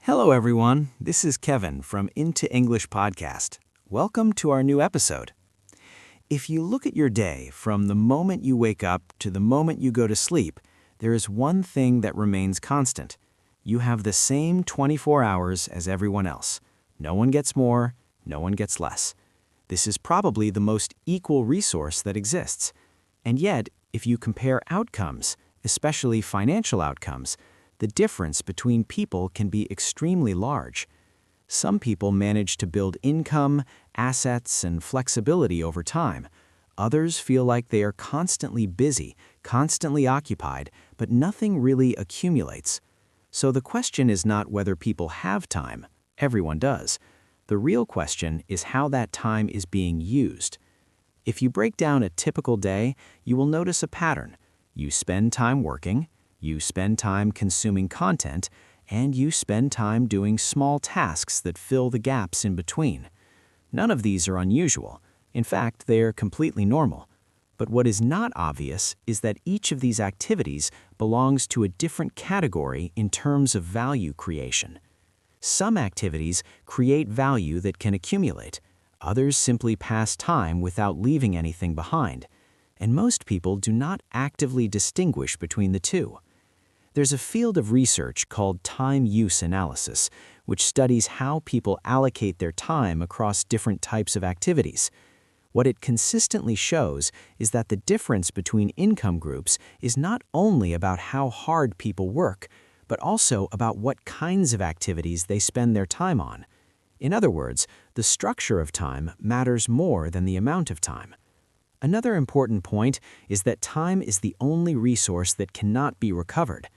Hello, everyone. This is Kevin from Into English Podcast. Welcome to our new episode. If you look at your day from the moment you wake up to the moment you go to sleep, there is one thing that remains constant. You have the same 24 hours as everyone else. No one gets more, no one gets less. This is probably the most equal resource that exists. And yet, if you compare outcomes, especially financial outcomes, the difference between people can be extremely large. Some people manage to build income, assets, and flexibility over time. Others feel like they are constantly busy, constantly occupied, but nothing really accumulates. So the question is not whether people have time. Everyone does. The real question is how that time is being used. If you break down a typical day, you will notice a pattern. You spend time working, you spend time consuming content, and you spend time doing small tasks that fill the gaps in between. None of these are unusual. In fact, they are completely normal. But what is not obvious is that each of these activities belongs to a different category in terms of value creation. Some activities create value that can accumulate. Others simply pass time without leaving anything behind. And most people do not actively distinguish between the two. There's a field of research called time use analysis, which studies how people allocate their time across different types of activities. What it consistently shows is that the difference between income groups is not only about how hard people work, but also about what kinds of activities they spend their time on. In other words, the structure of time matters more than the amount of time. Another important point is that time is the only resource that cannot be recovered.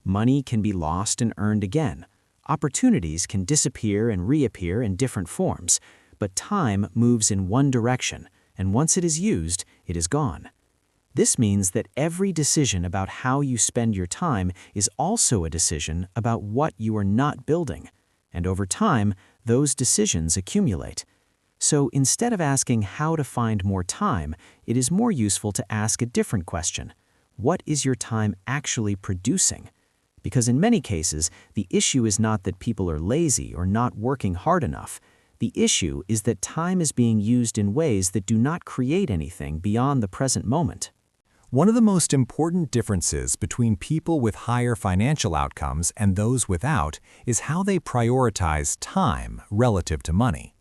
Money can be lost and earned again. Opportunities can disappear and reappear in different forms, but time moves in one direction, and once it is used, it is gone. This means that every decision about how you spend your time is also a decision about what you are not building, and over time, those decisions accumulate. So instead of asking how to find more time, it is more useful to ask a different question. What is your time actually producing? Because in many cases, the issue is not that people are lazy or not working hard enough. The issue is that time is being used in ways that do not create anything beyond the present moment. One of the most important differences between people with higher financial outcomes and those without is how they prioritize time relative to money.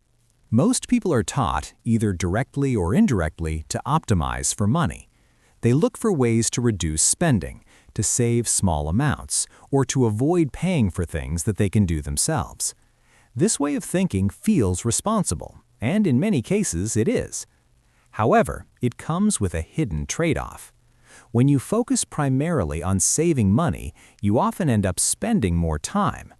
Most people are taught, either directly or indirectly, to optimize for money. They look for ways to reduce spending, to save small amounts, or to avoid paying for things that they can do themselves. This way of thinking feels responsible, and in many cases it is. However, it comes with a hidden trade-off. When you focus primarily on saving money, you often end up spending more time.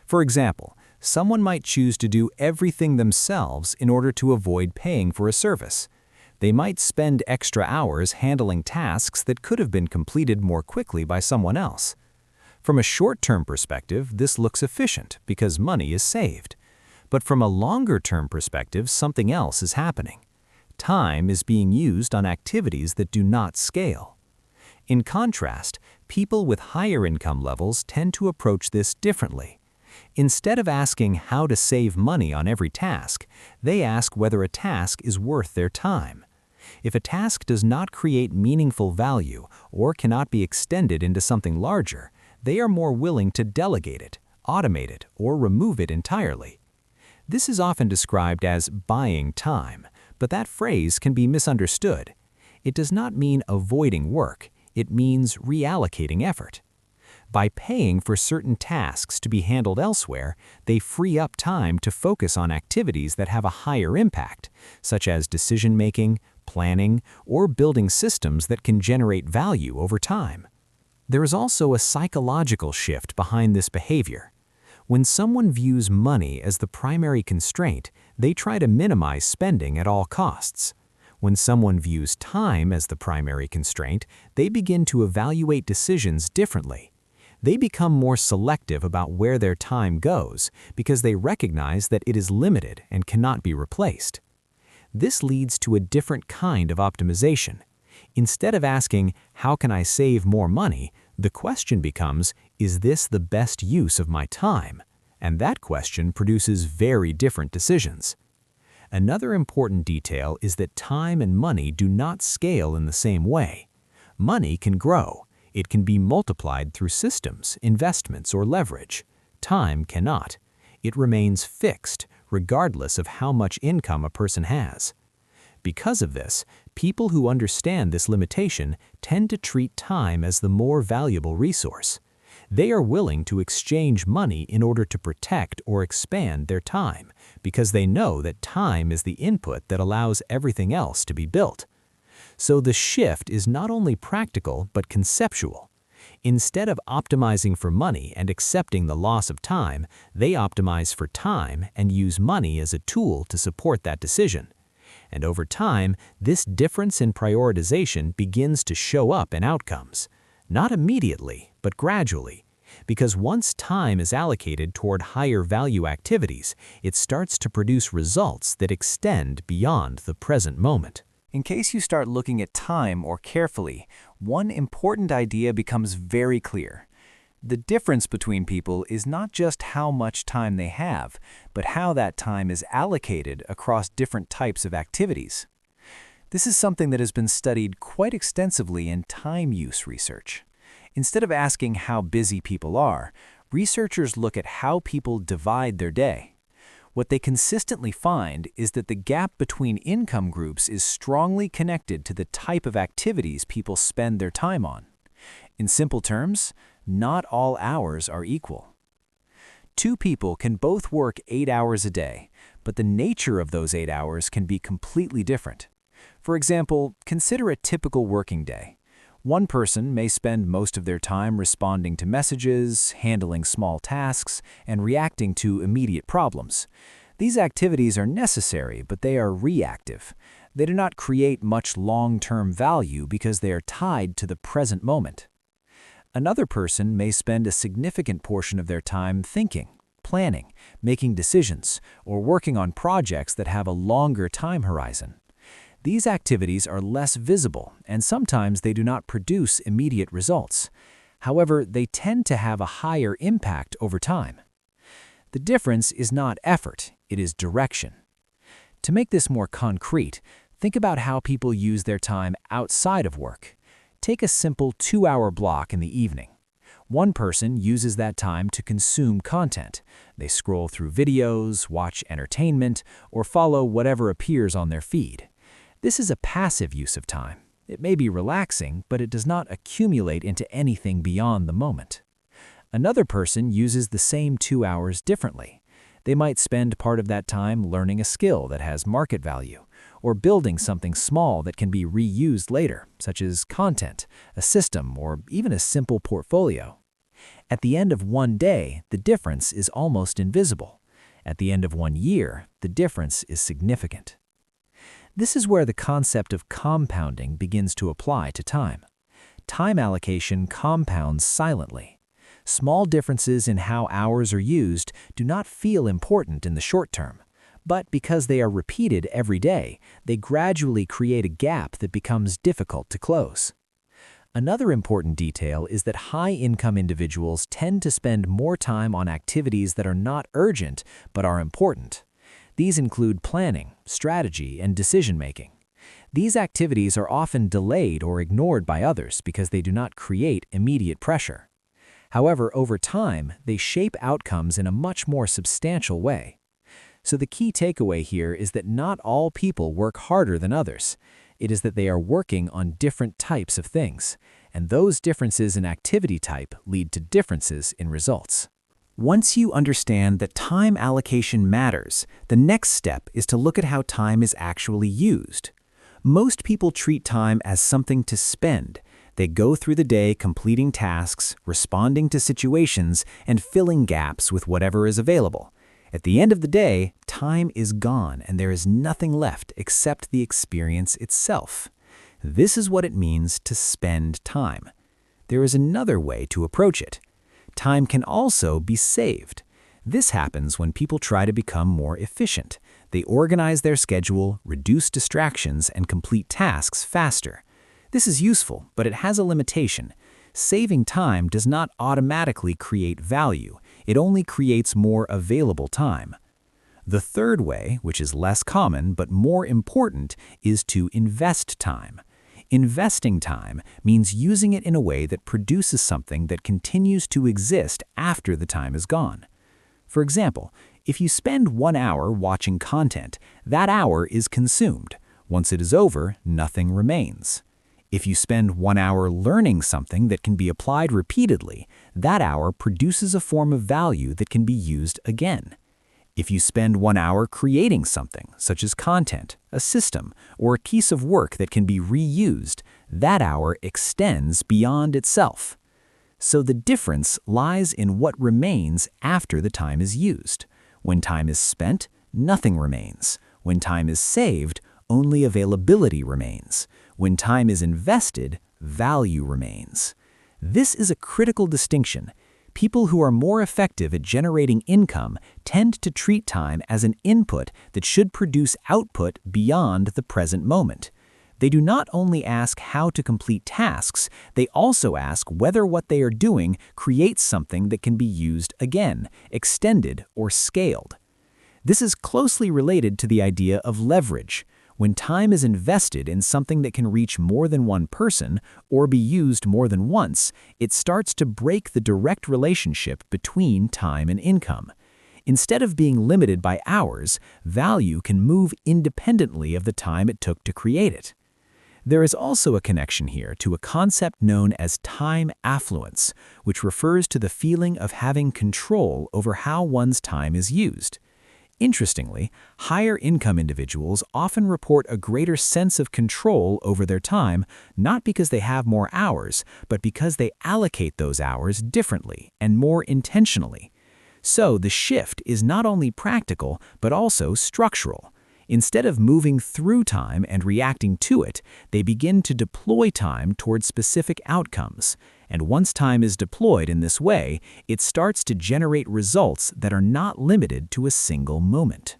For example, someone might choose to do everything themselves in order to avoid paying for a service. They might spend extra hours handling tasks that could have been completed more quickly by someone else. From a short-term perspective, this looks efficient because money is saved. But from a longer-term perspective, something else is happening. Time is being used on activities that do not scale. In contrast, people with higher income levels tend to approach this differently. Instead of asking how to save money on every task, they ask whether a task is worth their time. If a task does not create meaningful value or cannot be extended into something larger, they are more willing to delegate it, automate it, or remove it entirely. This is often described as buying time, but that phrase can be misunderstood. It does not mean avoiding work, it means reallocating effort. By paying for certain tasks to be handled elsewhere, they free up time to focus on activities that have a higher impact, such as decision-making, planning, or building systems that can generate value over time. There is also a psychological shift behind this behavior. When someone views money as the primary constraint, they try to minimize spending at all costs. When someone views time as the primary constraint, they begin to evaluate decisions differently. They become more selective about where their time goes because they recognize that it is limited and cannot be replaced. This leads to a different kind of optimization. Instead of asking, how can I save more money, the question becomes, is this the best use of my time? And that question produces very different decisions. Another important detail is that time and money do not scale in the same way. Money can grow. It can be multiplied through systems, investments, or leverage. Time cannot. It remains fixed, regardless of how much income a person has. Because of this, people who understand this limitation tend to treat time as the more valuable resource. They are willing to exchange money in order to protect or expand their time, because they know that time is the input that allows everything else to be built. So the shift is not only practical but conceptual. Instead of optimizing for money and accepting the loss of time, they optimize for time and use money as a tool to support that decision. And over time, this difference in prioritization begins to show up in outcomes. Not immediately, but gradually. Because once time is allocated toward higher value activities, it starts to produce results that extend beyond the present moment. In case you start looking at time more carefully, one important idea becomes very clear. The difference between people is not just how much time they have, but how that time is allocated across different types of activities. This is something that has been studied quite extensively in time use research. Instead of asking how busy people are, researchers look at how people divide their day. What they consistently find is that the gap between income groups is strongly connected to the type of activities people spend their time on. In simple terms, not all hours are equal. Two people can both work 8 hours a day, but the nature of those 8 hours can be completely different. For example, consider a typical working day. One person may spend most of their time responding to messages, handling small tasks, and reacting to immediate problems. These activities are necessary, but they are reactive. They do not create much long-term value because they are tied to the present moment. Another person may spend a significant portion of their time thinking, planning, making decisions, or working on projects that have a longer time horizon. These activities are less visible, and sometimes they do not produce immediate results. However, they tend to have a higher impact over time. The difference is not effort, it is direction. To make this more concrete, think about how people use their time outside of work. Take a simple 2-hour block in the evening. One person uses that time to consume content. They scroll through videos, watch entertainment, or follow whatever appears on their feed. This is a passive use of time. It may be relaxing, but it does not accumulate into anything beyond the moment. Another person uses the same 2 hours differently. They might spend part of that time learning a skill that has market value, or building something small that can be reused later, such as content, a system, or even a simple portfolio. At the end of one day, the difference is almost invisible. At the end of 1 year, the difference is significant. This is where the concept of compounding begins to apply to time. Time allocation compounds silently. Small differences in how hours are used do not feel important in the short term, but because they are repeated every day, they gradually create a gap that becomes difficult to close. Another important detail is that high-income individuals tend to spend more time on activities that are not urgent but are important. These include planning, strategy, and decision-making. These activities are often delayed or ignored by others because they do not create immediate pressure. However, over time, they shape outcomes in a much more substantial way. So the key takeaway here is that not all people work harder than others. It is that they are working on different types of things, and those differences in activity type lead to differences in results. Once you understand that time allocation matters, the next step is to look at how time is actually used. Most people treat time as something to spend. They go through the day completing tasks, responding to situations, and filling gaps with whatever is available. At the end of the day, time is gone and there is nothing left except the experience itself. This is what it means to spend time. There is another way to approach it. Time can also be saved. This happens when people try to become more efficient. They organize their schedule, reduce distractions, and complete tasks faster. This is useful, but it has a limitation. Saving time does not automatically create value. It only creates more available time. The third way, which is less common but more important, is to invest time. Investing time means using it in a way that produces something that continues to exist after the time is gone. For example, if you spend 1 hour watching content, that hour is consumed. Once it is over, nothing remains. If you spend 1 hour learning something that can be applied repeatedly, that hour produces a form of value that can be used again. If you spend 1 hour creating something, such as content, a system, or a piece of work that can be reused, that hour extends beyond itself. So the difference lies in what remains after the time is used. When time is spent, nothing remains. When time is saved, only availability remains. When time is invested, value remains. This is a critical distinction. People who are more effective at generating income tend to treat time as an input that should produce output beyond the present moment. They do not only ask how to complete tasks, they also ask whether what they are doing creates something that can be used again, extended, or scaled. This is closely related to the idea of leverage. When time is invested in something that can reach more than one person or be used more than once, it starts to break the direct relationship between time and income. Instead of being limited by hours, value can move independently of the time it took to create it. There is also a connection here to a concept known as time affluence, which refers to the feeling of having control over how one's time is used. Interestingly, higher income individuals often report a greater sense of control over their time, not because they have more hours, but because they allocate those hours differently and more intentionally. So the shift is not only practical, but also structural. Instead of moving through time and reacting to it, they begin to deploy time towards specific outcomes. And once time is deployed in this way, it starts to generate results that are not limited to a single moment.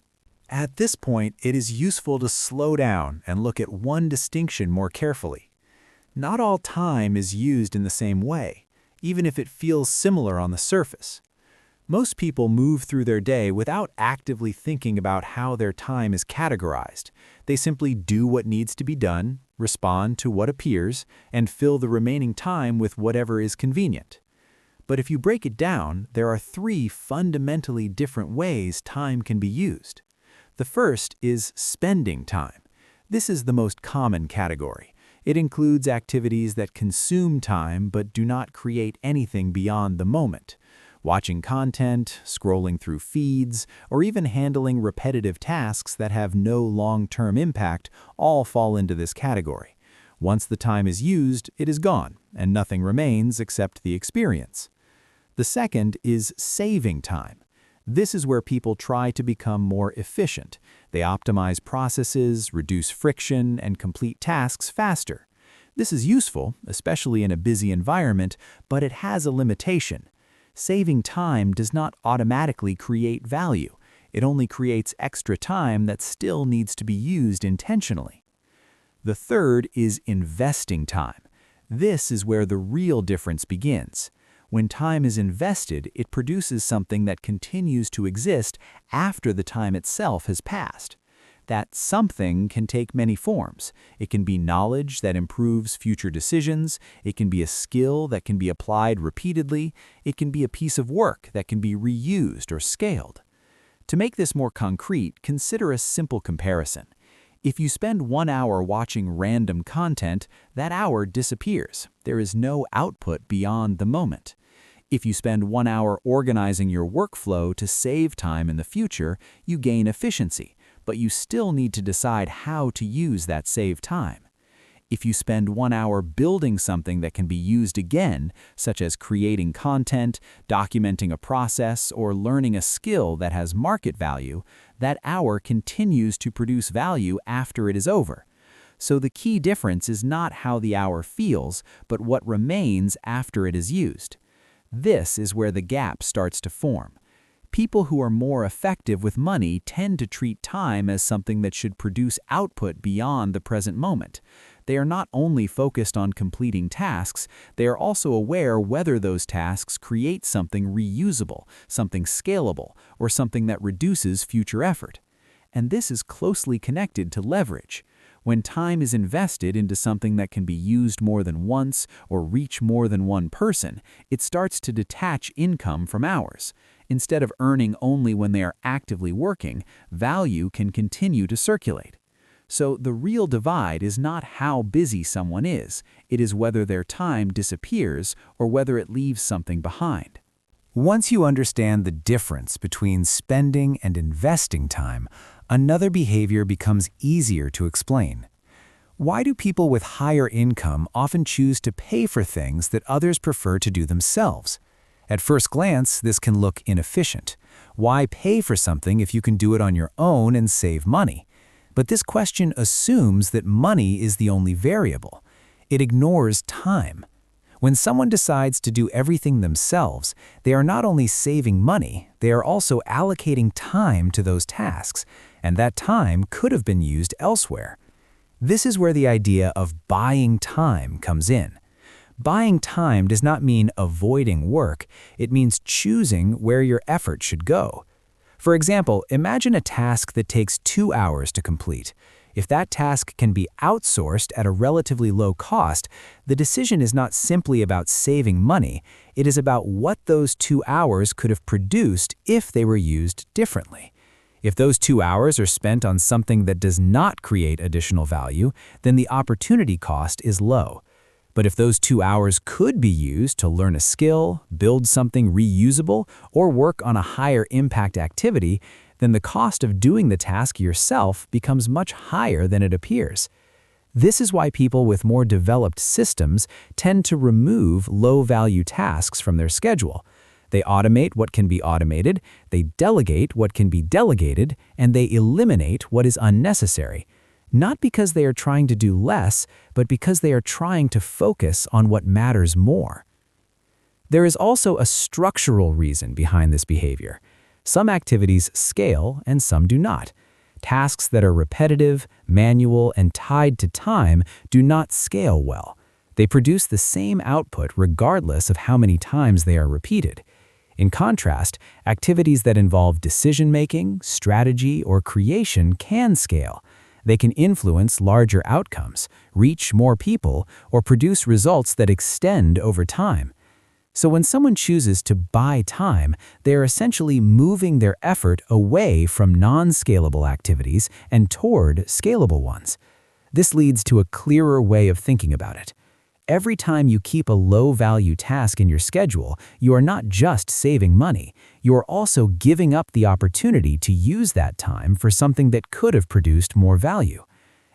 At this point, it is useful to slow down and look at one distinction more carefully. Not all time is used in the same way, even if it feels similar on the surface. Most people move through their day without actively thinking about how their time is categorized. They simply do what needs to be done, respond to what appears, and fill the remaining time with whatever is convenient. But if you break it down, there are 3 fundamentally different ways time can be used. The first is spending time. This is the most common category. It includes activities that consume time but do not create anything beyond the moment. Watching content, scrolling through feeds, or even handling repetitive tasks that have no long-term impact all fall into this category. Once the time is used, it is gone, and nothing remains except the experience. The second is saving time. This is where people try to become more efficient. They optimize processes, reduce friction, and complete tasks faster. This is useful, especially in a busy environment, but it has a limitation. Saving time does not automatically create value. It only creates extra time that still needs to be used intentionally. The third is investing time. This is where the real difference begins. When time is invested, it produces something that continues to exist after the time itself has passed. That something can take many forms. It can be knowledge that improves future decisions. It can be a skill that can be applied repeatedly. It can be a piece of work that can be reused or scaled. To make this more concrete, consider a simple comparison. If you spend 1 hour watching random content, that hour disappears. There is no output beyond the moment. If you spend 1 hour organizing your workflow to save time in the future, you gain efficiency, but you still need to decide how to use that saved time. If you spend 1 hour building something that can be used again, such as creating content, documenting a process, or learning a skill that has market value, that hour continues to produce value after it is over. So the key difference is not how the hour feels, but what remains after it is used. This is where the gap starts to form. People who are more effective with money tend to treat time as something that should produce output beyond the present moment. They are not only focused on completing tasks, they are also aware whether those tasks create something reusable, something scalable, or something that reduces future effort. And this is closely connected to leverage. When time is invested into something that can be used more than once or reach more than one person, it starts to detach income from hours. Instead of earning only when they are actively working, value can continue to circulate. So the real divide is not how busy someone is, it is whether their time disappears or whether it leaves something behind. Once you understand the difference between spending and investing time, another behavior becomes easier to explain. Why do people with higher income often choose to pay for things that others prefer to do themselves? At first glance, this can look inefficient. Why pay for something if you can do it on your own and save money? But this question assumes that money is the only variable. It ignores time. When someone decides to do everything themselves, they are not only saving money, they are also allocating time to those tasks, and that time could have been used elsewhere. This is where the idea of buying time comes in. Buying time does not mean avoiding work, it means choosing where your effort should go. For example, imagine a task that takes 2 hours to complete. If that task can be outsourced at a relatively low cost, the decision is not simply about saving money, it is about what those 2 hours could have produced if they were used differently. If those 2 hours are spent on something that does not create additional value, then the opportunity cost is low. But if those 2 hours could be used to learn a skill, build something reusable, or work on a higher impact activity, then the cost of doing the task yourself becomes much higher than it appears. This is why people with more developed systems tend to remove low-value tasks from their schedule. They automate what can be automated, they delegate what can be delegated, and they eliminate what is unnecessary. Not because they are trying to do less, but because they are trying to focus on what matters more. There is also a structural reason behind this behavior. Some activities scale and some do not. Tasks that are repetitive, manual, and tied to time do not scale well. They produce the same output regardless of how many times they are repeated. In contrast, activities that involve decision-making, strategy, or creation can scale. They can influence larger outcomes, reach more people, or produce results that extend over time. So when someone chooses to buy time, they are essentially moving their effort away from non-scalable activities and toward scalable ones. This leads to a clearer way of thinking about it. Every time you keep a low-value task in your schedule, you are not just saving money, you are also giving up the opportunity to use that time for something that could have produced more value.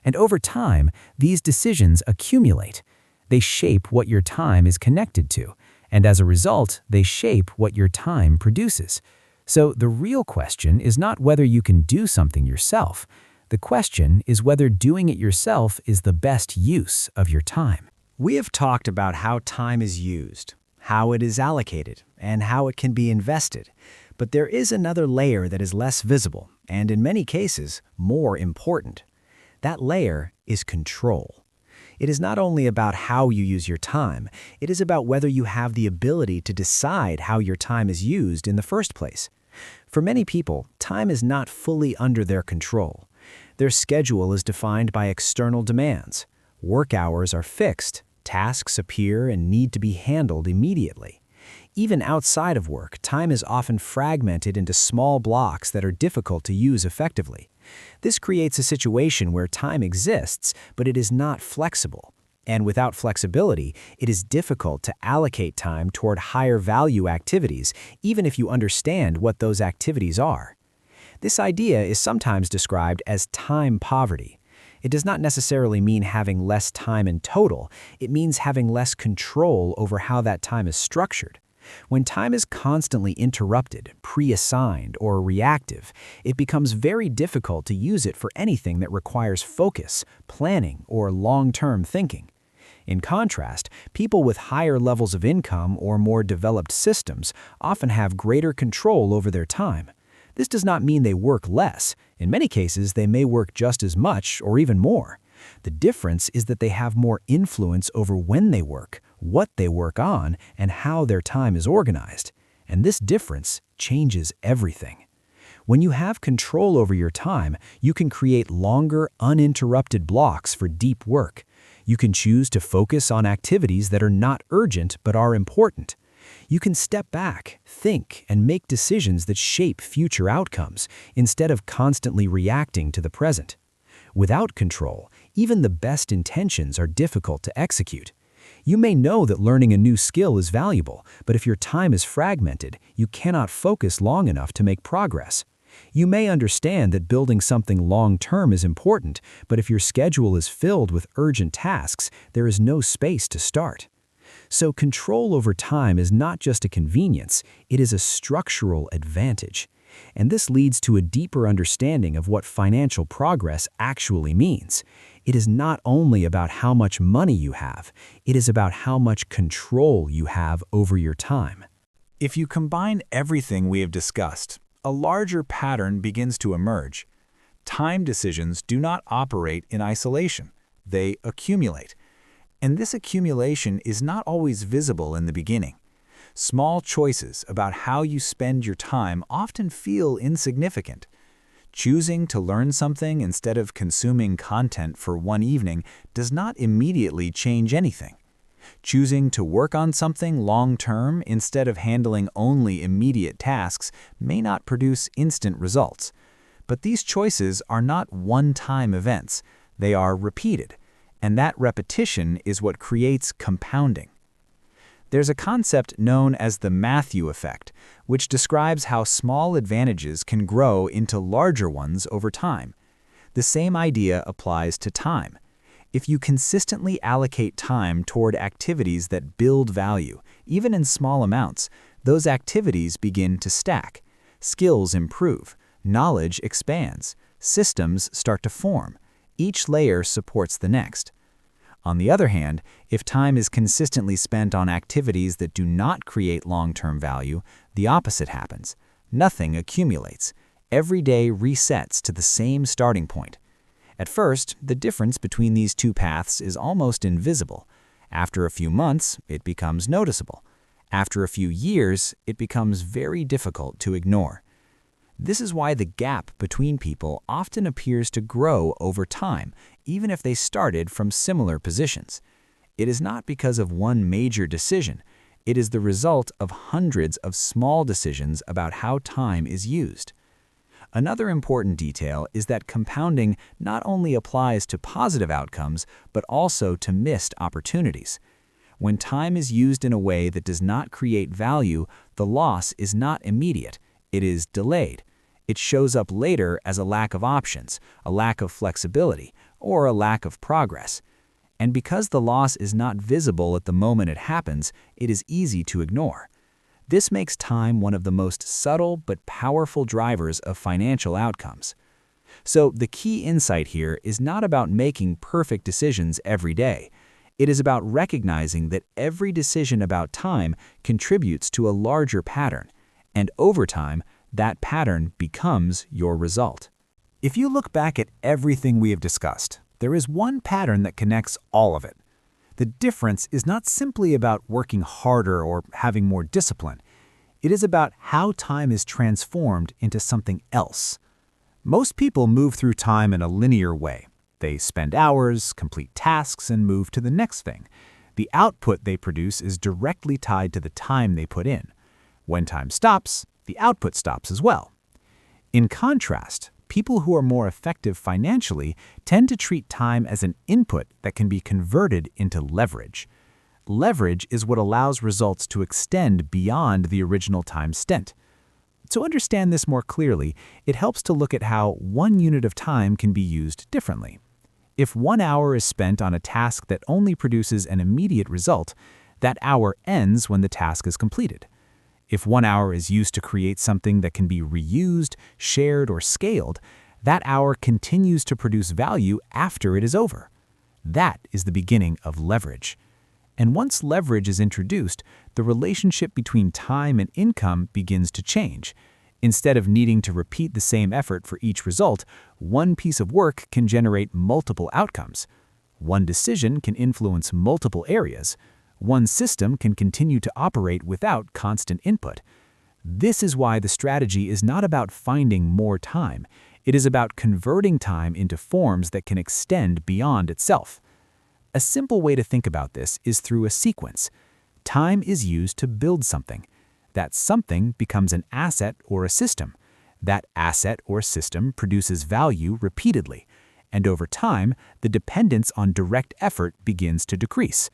And over time, these decisions accumulate. They shape what your time is connected to, and as a result, they shape what your time produces. So the real question is not whether you can do something yourself. The question is whether doing it yourself is the best use of your time. We have talked about how time is used, how it is allocated, and how it can be invested. But there is another layer that is less visible, and in many cases, more important. That layer is control. It is not only about how you use your time, it is about whether you have the ability to decide how your time is used in the first place. For many people, time is not fully under their control. Their schedule is defined by external demands. Work hours are fixed, tasks appear and need to be handled immediately. Even outside of work, time is often fragmented into small blocks that are difficult to use effectively. This creates a situation where time exists, but it is not flexible. And without flexibility, it is difficult to allocate time toward higher value activities, even if you understand what those activities are. This idea is sometimes described as time poverty. It does not necessarily mean having less time in total, it means having less control over how that time is structured. When time is constantly interrupted, pre-assigned, or reactive, it becomes very difficult to use it for anything that requires focus, planning, or long-term thinking. In contrast, people with higher levels of income or more developed systems often have greater control over their time. This does not mean they work less. In many cases, they may work just as much or even more. The difference is that they have more influence over when they work, what they work on, and how their time is organized. And this difference changes everything. When you have control over your time, you can create longer, uninterrupted blocks for deep work. You can choose to focus on activities that are not urgent but are important. You can step back, think, and make decisions that shape future outcomes instead of constantly reacting to the present. Without control, even the best intentions are difficult to execute. You may know that learning a new skill is valuable, but if your time is fragmented, you cannot focus long enough to make progress. You may understand that building something long-term is important, but if your schedule is filled with urgent tasks, there is no space to start. So control over time is not just a convenience, it is a structural advantage. And this leads to a deeper understanding of what financial progress actually means. It is not only about how much money you have, it is about how much control you have over your time. If you combine everything we have discussed, a larger pattern begins to emerge. Time decisions do not operate in isolation. They accumulate. And this accumulation is not always visible in the beginning. Small choices about how you spend your time often feel insignificant. Choosing to learn something instead of consuming content for one evening does not immediately change anything. Choosing to work on something long-term instead of handling only immediate tasks may not produce instant results. But these choices are not one-time events. They are repeated, and that repetition is what creates compounding. There's a concept known as the Matthew effect, which describes how small advantages can grow into larger ones over time. The same idea applies to time. If you consistently allocate time toward activities that build value, even in small amounts, those activities begin to stack. Skills improve, knowledge expands, systems start to form. Each layer supports the next. On the other hand, if time is consistently spent on activities that do not create long-term value, the opposite happens. Nothing accumulates. Every day resets to the same starting point. At first, the difference between these two paths is almost invisible. After a few months, it becomes noticeable. After a few years, it becomes very difficult to ignore. This is why the gap between people often appears to grow over time, even if they started from similar positions. It is not because of one major decision. It is the result of hundreds of small decisions about how time is used. Another important detail is that compounding not only applies to positive outcomes, but also to missed opportunities. When time is used in a way that does not create value, the loss is not immediate. It is delayed. It shows up later as a lack of options, a lack of flexibility, or a lack of progress. And because the loss is not visible at the moment it happens, it is easy to ignore. This makes time one of the most subtle but powerful drivers of financial outcomes. So the key insight here is not about making perfect decisions every day. It is about recognizing that every decision about time contributes to a larger pattern, and over time, that pattern becomes your result. If you look back at everything we have discussed, there is one pattern that connects all of it. The difference is not simply about working harder or having more discipline. It is about how time is transformed into something else. Most people move through time in a linear way. They spend hours, complete tasks, and move to the next thing. The output they produce is directly tied to the time they put in. When time stops, the output stops as well. In contrast, people who are more effective financially tend to treat time as an input that can be converted into leverage. Leverage is what allows results to extend beyond the original time spent. To understand this more clearly, it helps to look at how one unit of time can be used differently. If 1 hour is spent on a task that only produces an immediate result, that hour ends when the task is completed. If 1 hour is used to create something that can be reused, shared, or scaled, that hour continues to produce value after it is over. That is the beginning of leverage. And once leverage is introduced, the relationship between time and income begins to change. Instead of needing to repeat the same effort for each result, one piece of work can generate multiple outcomes. One decision can influence multiple areas. One system can continue to operate without constant input. This is why the strategy is not about finding more time. It is about converting time into forms that can extend beyond itself. A simple way to think about this is through a sequence. Time is used to build something. That something becomes an asset or a system. That asset or system produces value repeatedly. And over time, the dependence on direct effort begins to decrease.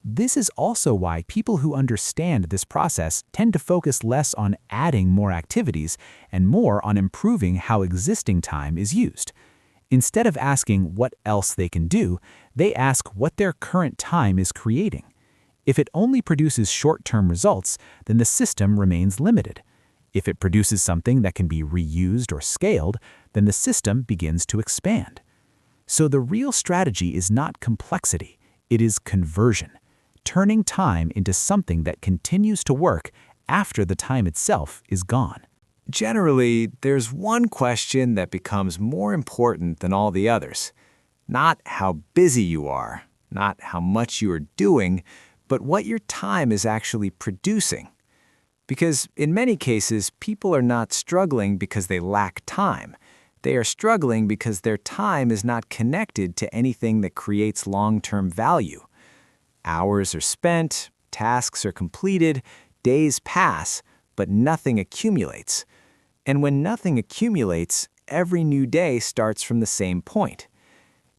This is also why people who understand this process tend to focus less on adding more activities and more on improving how existing time is used. Instead of asking what else they can do, they ask what their current time is creating. If it only produces short-term results, then the system remains limited. If it produces something that can be reused or scaled, then the system begins to expand. So the real strategy is not complexity, it is conversion, turning time into something that continues to work after the time itself is gone. Generally, there's one question that becomes more important than all the others. Not how busy you are, not how much you are doing, but what your time is actually producing. Because in many cases, people are not struggling because they lack time. They are struggling because their time is not connected to anything that creates long-term value. Hours are spent, tasks are completed, days pass, but nothing accumulates. And when nothing accumulates, every new day starts from the same point.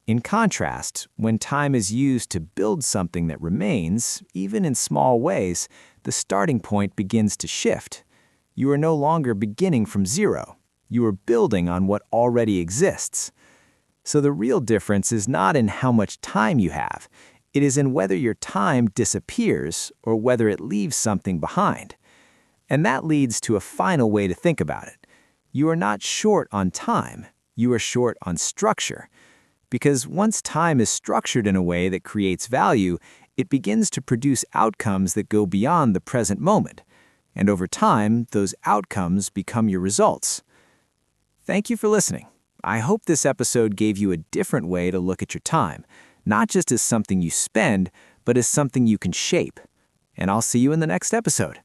In contrast, when time is used to build something that remains, even in small ways, the starting point begins to shift. You are no longer beginning from zero. You are building on what already exists. So the real difference is not in how much time you have. It is in whether your time disappears or whether it leaves something behind. And that leads to a final way to think about it. You are not short on time. You are short on structure. Because once time is structured in a way that creates value, it begins to produce outcomes that go beyond the present moment. And over time, those outcomes become your results. Thank you for listening. I hope this episode gave you a different way to look at your time, not just as something you spend, but as something you can shape. And I'll see you in the next episode.